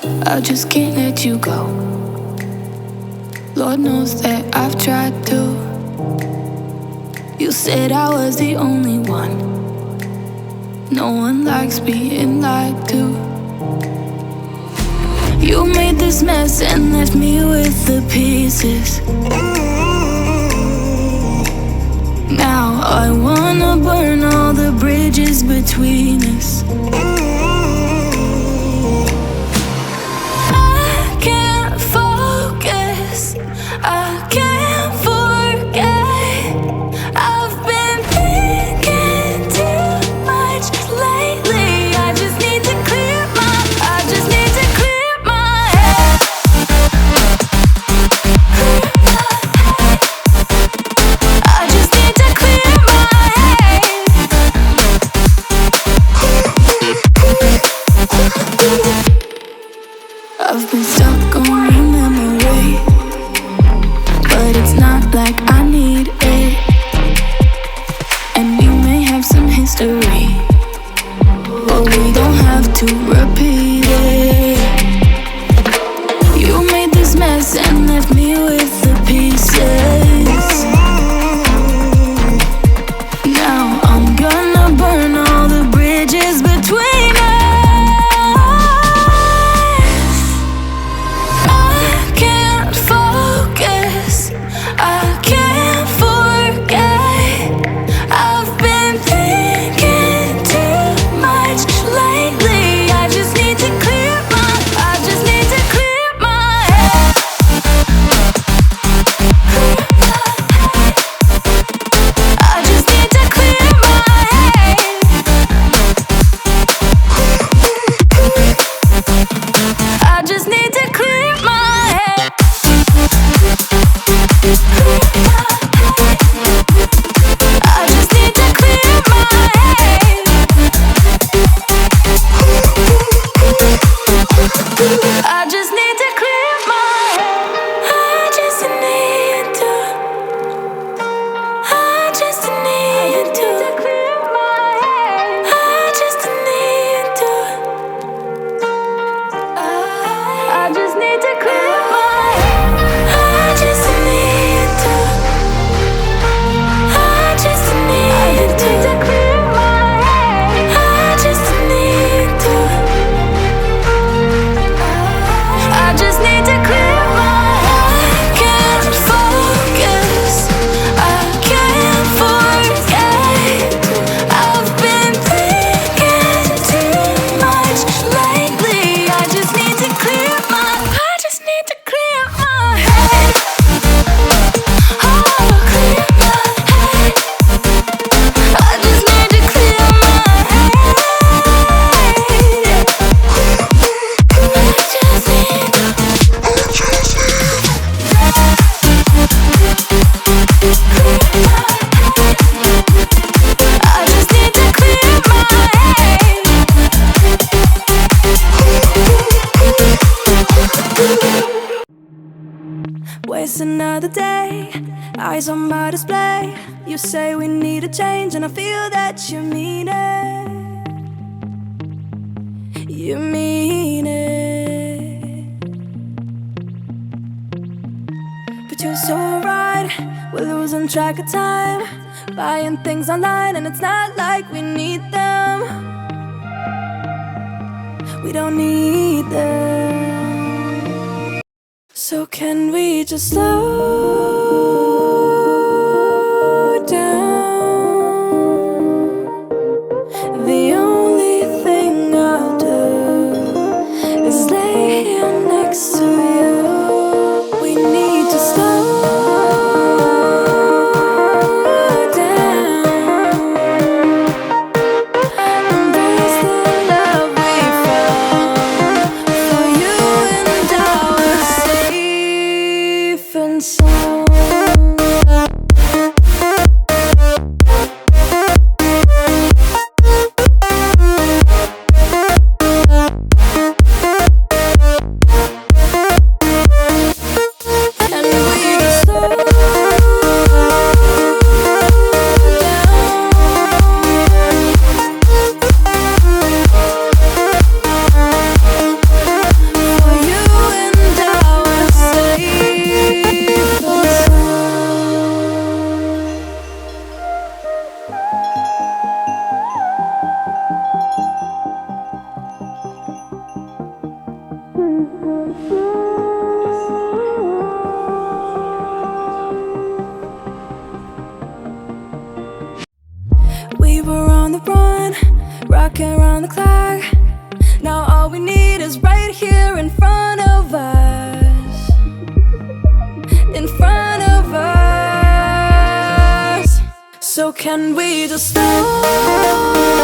I just can't let you go. Lord knows that I've tried to. You said I was the only one. No one likes being lied to. You made this mess and left me with the pieces. Now I wanna burn all the bridges between us. I can't focus, I can't forget. I've been thinking too much lately. I just need to clear my head. I just need to clear my head. I've been stuck on your memory, but it's not like I need it. And we may have some history, but we don't have to repeat it. You made this mess and left me with the pieces. Now I'm gonna burn all the bridges between us. I can't focus, I can't forget. I've been thinking too much lately. I just need to clear my head. I just need to clear my head. I just need to clear my head. I just need to clear my head. I just need to clear my head. I just need to. I just need to clear my head. I just need to. I just need to clear my head. I just need to. I just need to clear my head. I just need to. I just need to clear my head. I can't focus, I can't forget. I've been thinking too much lately. I just need to clear my head. Oh, clear my head. I just need to clear my head. I just need to clear my head. Waste another day, eyes on my display. You say we need a change, and I feel that you mean it. You mean it. But you're so right, we're losing track of time, buying things online, and it's not like we need them. We don't need them. So can we just slow down? The only thing I'll do is lay here next to you. We need to slow down. Embrace the love we found. For you and I were safe and sound. We were on the run, rocking around the clock. Now all we need is right here in front of us. In front of us. So can we just stop?